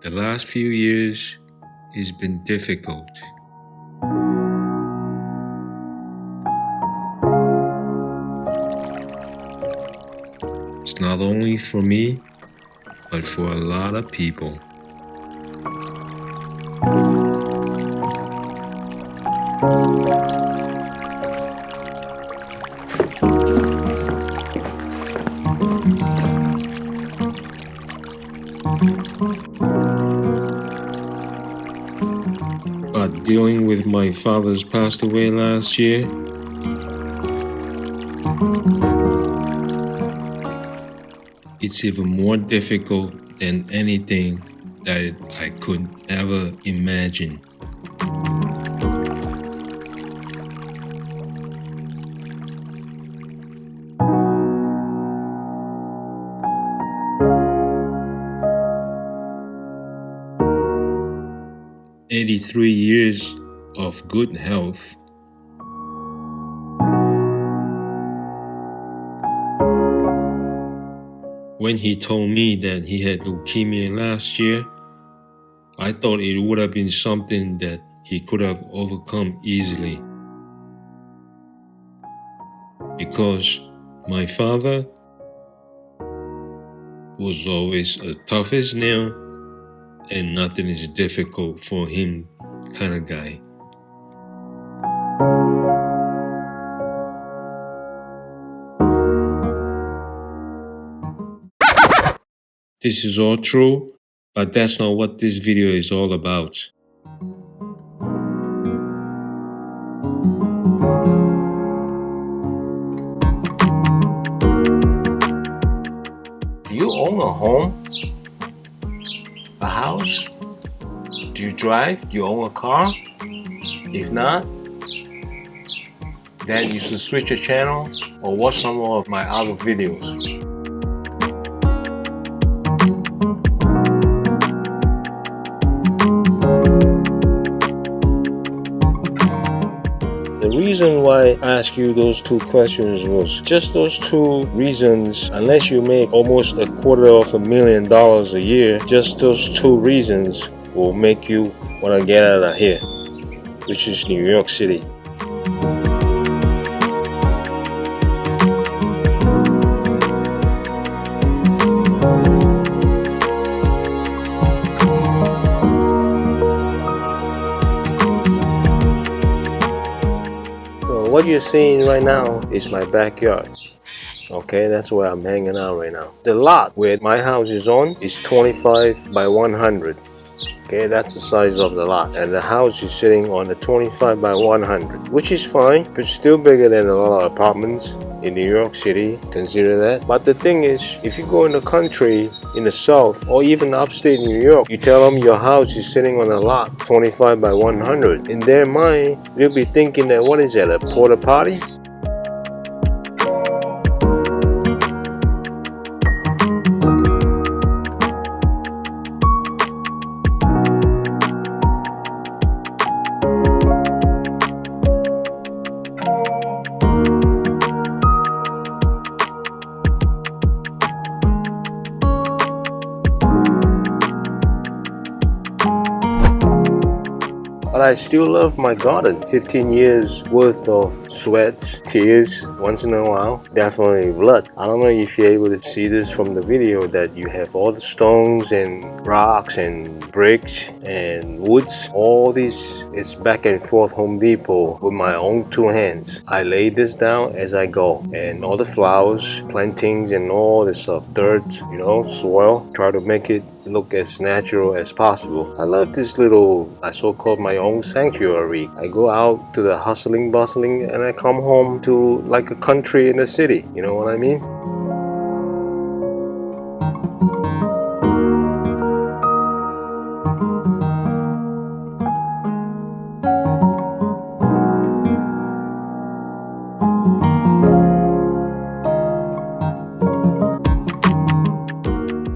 The last few years has been difficult. It's not only for me, but for a lot of people. But dealing with my father's passed away last year, it's even more difficult than anything that I could ever imagine. "83 years of good health. When he told me that he had leukemia last year, I thought it would have been something that he could have overcome easily. Because my father was always as tough as nail and nothing is difficult for him kind of guy. This is all true, but that's not what this video is all about. Do you own a home? A house? Do you drive? Do you own a car? If not, then you should switch your channel or watch some of my other videos. The reason why I asked you those two questions was just those two reasons. Unless you make almost $250,000 a year, just those two reasons will make you want to get out of here, which is New York City. What you're seeing right now is my backyard. Okay, that's where I'm hanging out right now. The lot where my house is on is 25 by 100. Okay, that's the size of the lot. And the house is sitting on the 25 by 100, which is fine, but still bigger than a lot of apartments in New York City. Consider that. But the thing is, if you go in the country, in the south, or even upstate New York, you tell them your house is sitting on a lot 25 by 100. In their mind, they'll be thinking that, what is that, a porta potty? But I still love my garden. 15 years worth of sweats, tears, once in a while, definitely blood. I don't know if you're able to see this from the video, that you have all the stones and rocks and bricks and woods. All this is back and forth Home Depot with my own two hands. I lay this down as I go, and all the flowers, plantings and all this stuff, dirt, you know, soil, try to make it look as natural as possible. I love this little, I so-called my own sanctuary. I go out to the hustling, bustling, and I come home to like a country in a city. You know what I mean?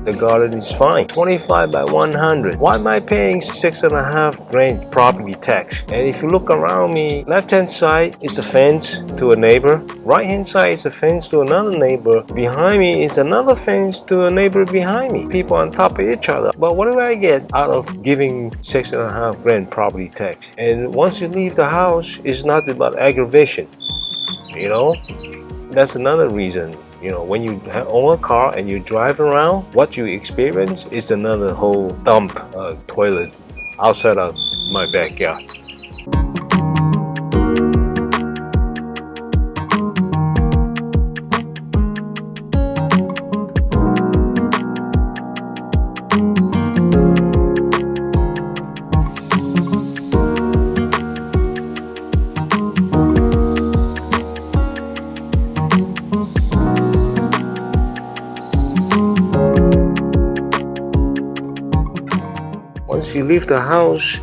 The garden is fine. 25 by 100. Why am I paying $6.5 property tax? And if you look around me, left hand side, it's a fence to a neighbor. Right hand side is a fence to another neighbor. Behind me is another fence to a neighbor behind me. People on top of each other. But what do I get out of giving $6.5 property tax? And once you leave the house, it's nothing but aggravation. You know, that's another reason. You know, when you own a car and you drive around, what you experience is another whole dump toilet outside of my backyard. Once you leave the house,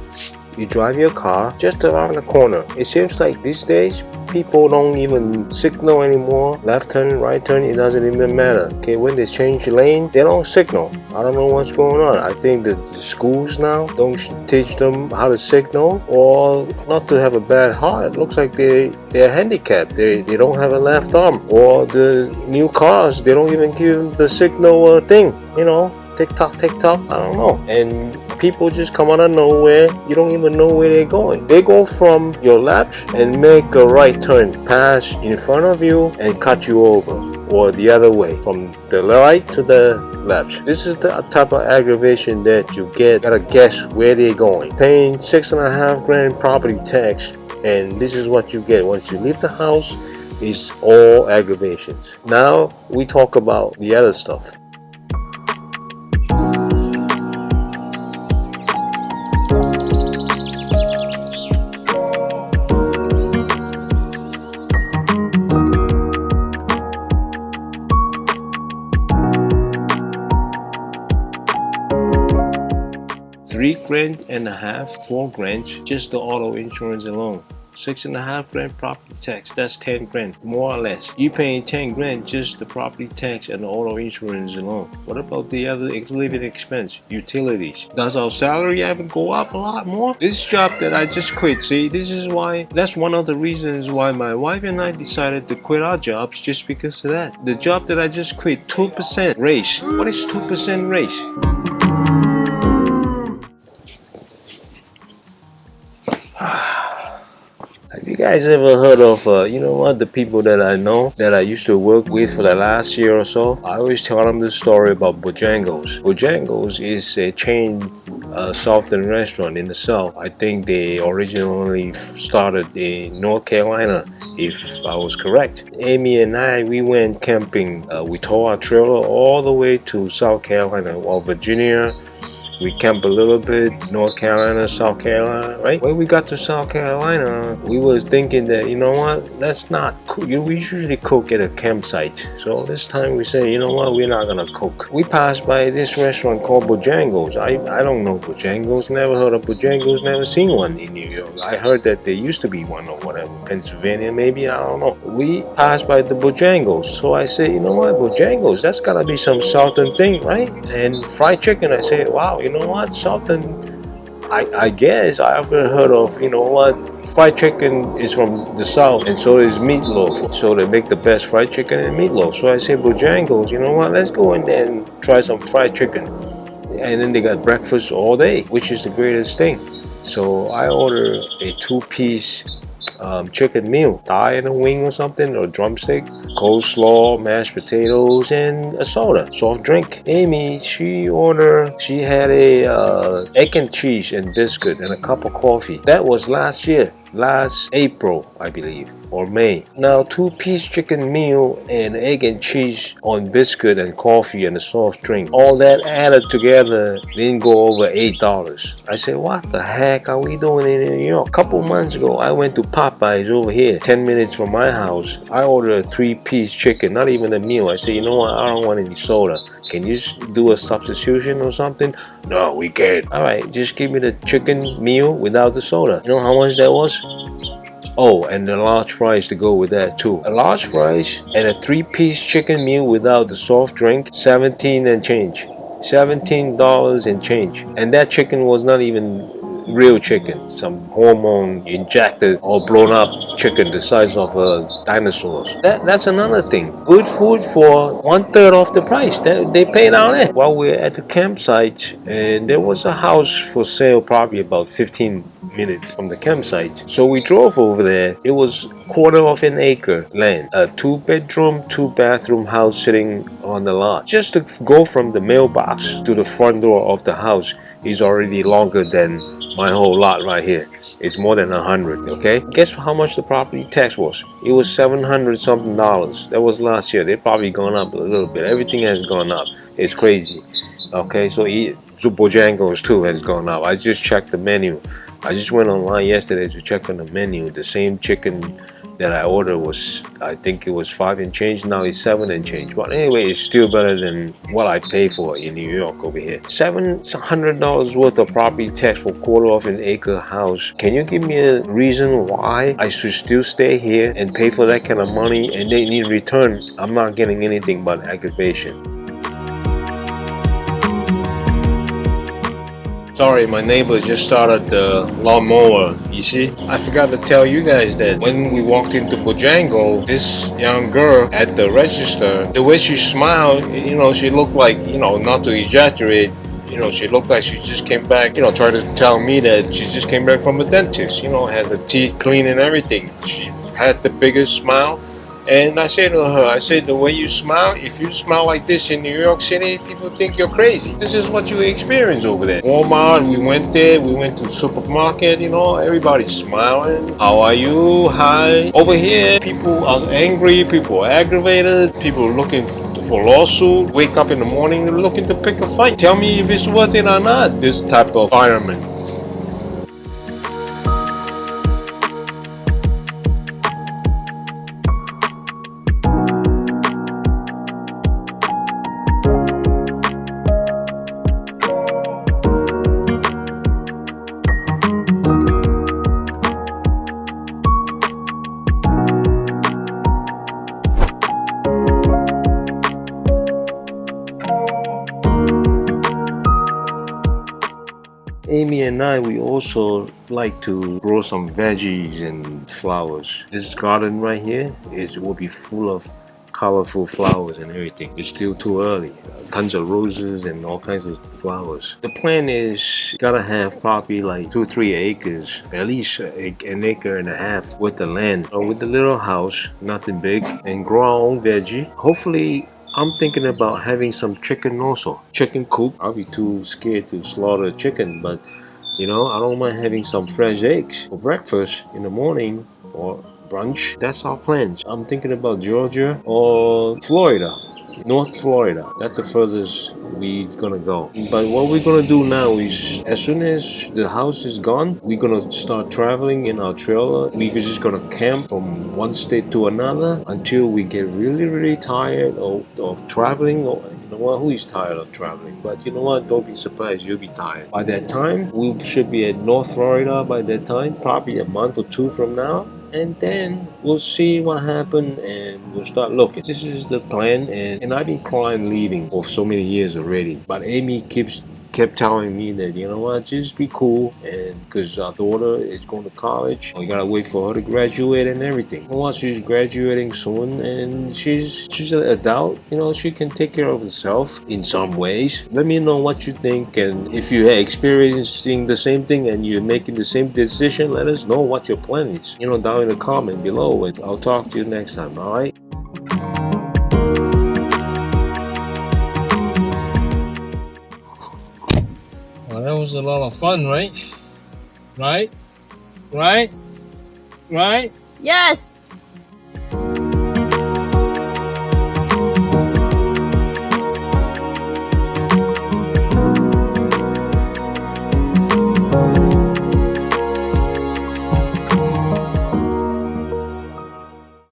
you drive your car just around the corner. It seems like these days people don't even signal anymore. Left turn, right turn, it doesn't even matter. Okay, when they change lane, they don't signal. I don't know what's going on. I think that the schools now don't teach them how to signal, or not to have a bad heart. It looks like they're handicapped. They don't have a left arm. Or the new cars, they don't even give the signal thing, you know. Tick tock, I don't know. And people just come out of nowhere. You don't even know where they're going. They go from your left and make a right turn, pass in front of you and cut you over, or the other way, from the right to the left. This is the type of aggravation that you get. Gotta guess where they're going. Paying $6.5 property tax, and this is what you get once you leave the house. It's all aggravations. Now we talk about the other stuff. $3.5 grand, $4 grand, just the auto insurance alone. $6.5 property tax, that's $10 more or less. You paying $10 just the property tax and the auto insurance alone. What about the other living expense, utilities? Does our salary ever go up a lot more? This job that I just quit, see, that's one of the reasons why my wife and I decided to quit our jobs, just because of that. The job that I just quit, 2% raise. What is 2% raise? Have you guys ever heard of, the people that I know, that I used to work with for the last year or so? I always tell them this story about Bojangles. Bojangles is a chain Southern restaurant in the South. I think they originally started in North Carolina, if I was correct. Amy and I, we went camping. We towed our trailer all the way to South Carolina or Virginia. We camped a little bit, North Carolina, South Carolina, right? When we got to South Carolina, we was thinking that, you know what, let's not cook. We usually cook at a campsite. So this time we say, you know what, we're not gonna cook. We passed by this restaurant called Bojangles. I don't know Bojangles, never heard of Bojangles, never seen one in New York. I heard that there used to be one or whatever, Pennsylvania maybe, I don't know. We passed by the Bojangles. So I say, you know what, Bojangles, that's gotta be some Southern thing, right? And fried chicken, I say, wow, you know what, Southern, I guess I've heard of, you know what, fried chicken is from the South, and so is meatloaf. So they make the best fried chicken and meatloaf. So I say, Bojangles, you know what, let's go in there and try some fried chicken. And then they got breakfast all day, which is the greatest thing. So I order a 2-piece chicken meal, thigh and a wing or something, or drumstick, coleslaw, mashed potatoes, and a soda, soft drink. Amy, she had a egg and cheese and biscuit and a cup of coffee. That was last April, I believe, or May. Now, 2-piece chicken meal and egg and cheese on biscuit and coffee and a soft drink. All that added together didn't go over $8. I said, what the heck are we doing in New York? A couple months ago, I went to Popeyes over here, 10 minutes from my house. I ordered a 3-piece chicken, not even a meal. I said, you know what, I don't want any soda. Can you do a substitution or something? No, we can't. All right, just give me the chicken meal without the soda. You know how much that was? Oh, and the large fries to go with that too. A large fries and a 3-piece chicken meal without the soft drink, 17 and change. $17 and change. And that chicken was not even real chicken, some hormone injected or blown up chicken the size of dinosaurs. That's another thing. Good food for 1/3 of the price that they pay down there. While we're at the campsite, and there was a house for sale probably about 15 minutes from the campsite. So we drove over there. It was quarter of an acre land, a 2-bedroom, 2-bathroom house sitting on the lot. Just to go from the mailbox to the front door of the house is already longer than my whole lot right here. It's more than 100. Okay, guess how much the property tax was? It was $700 something. That was last year. They probably gone up a little bit. Everything has gone up. It's crazy. Okay, so Bojangles too has gone up. I just checked the menu. I just went online yesterday to check on the menu. The same chicken that I ordered was, I think it was 5 and change. Now it's 7 and change. But anyway, it's still better than what I pay for in New York over here. $700 worth of property tax for quarter of an acre house. Can you give me a reason why I should still stay here and pay for that kind of money, and then in return I'm not getting anything but aggravation? Sorry, my neighbor just started the lawnmower, you see? I forgot to tell you guys that when we walked into Bojangle, this young girl at the register, the way she smiled, she looked like, not to exaggerate, she looked like she just came back, tried to tell me that she just came back from a dentist, had the teeth clean and everything. She had the biggest smile. And I said to her, I said, the way you smile, if you smile like this in New York City, people think you're crazy. This is what you experience over there. Walmart, we went there, we went to the supermarket, everybody's smiling. How are you? Hi. Over here, people are angry, people are aggravated, people are looking for lawsuit. Wake up in the morning and looking to pick a fight. Tell me if it's worth it or not, this type of environment. Amy and I, we also like to grow some veggies and flowers. This garden right here will be full of colorful flowers and everything. It's still too early. Tons of roses and all kinds of flowers. The plan is gotta have probably like 2-3 acres, at least an acre and a half with the land, or with the little house, nothing big, and grow our own veggie. Hopefully, I'm thinking about having some chicken also. Chicken coop. I'll be too scared to slaughter chicken, but I don't mind having some fresh eggs for breakfast in the morning or brunch. That's our plans. I'm thinking about Georgia or Florida. North Florida. That's the furthest we're gonna go. But what we're gonna do now is, as soon as the house is gone, we're gonna start traveling in our trailer. We're just gonna camp from one state to another until we get really, really tired of traveling. Or, who is tired of traveling? But you know what? Don't be surprised, you'll be tired. By that time, we should be at North Florida by that time, probably a month or 2 from now. And then we'll see what happened and we'll start looking. This is the plan, and I've been crying leaving for so many years already. But Amy kept telling me that, just be cool, and because our daughter is going to college, we gotta wait for her to graduate and everything. Once she's graduating soon, and she's an adult, she can take care of herself in some ways. Let me know what you think, and if you are experiencing the same thing and you're making the same decision, let us know what your plan is, down in the comment below, and I'll talk to you next time. All right. Well, that was a lot of fun, right? Right? Right? Right? Yes!